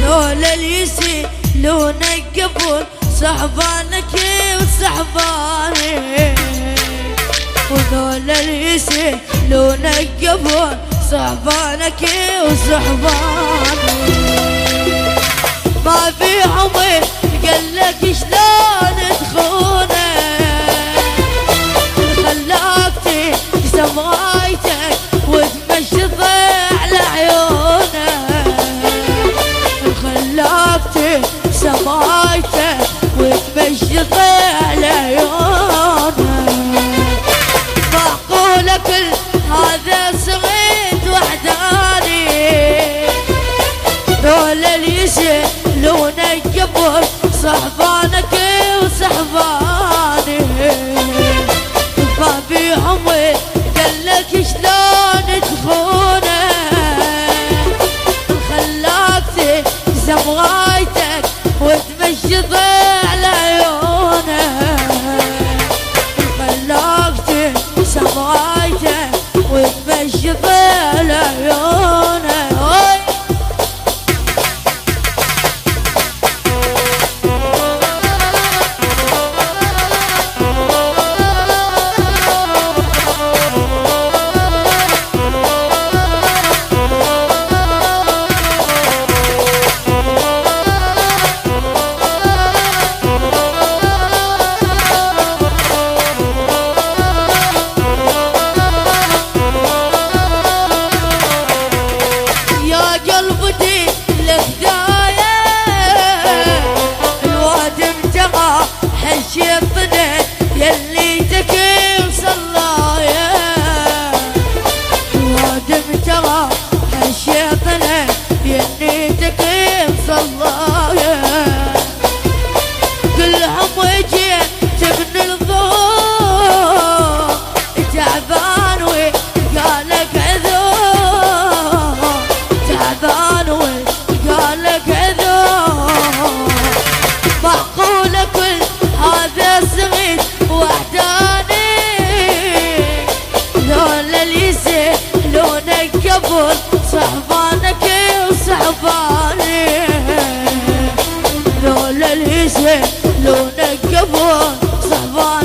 ذولا اللي يسيلونك قبل صحبانك وصحباني، وذولا اللي يسيلونك قبل صحبانك وصحباني. ما في عمر قالك شلون تخونه، خلاك تقسم غايتك وتمشي على عيونه، خلاك تقسم غايتك وتمشي على عيونه. معقولة كل هذا صغيت وحداني، ذولا اللي يسألونك قبل صحبانك وصحباني، ما في عمر قالك شلون تخونه، خلاك تقسم غايتك وتمشي على عيونه، خلاك تقسم غايتك وتمشي على عيونه. شيطنا يلي تكيم صلايا، وادم ترى هالشيطنا يلي تكيم صلايا، كلهم وجه تبني الظهور تعبان وقالك عذور، تعبان وقالك عذور. معقولة كل هذا صغير وحداني، ذولا اللي يسألونك قبل صحبانك وصحباني، ذولا اللي يسألونك قبل صحبانك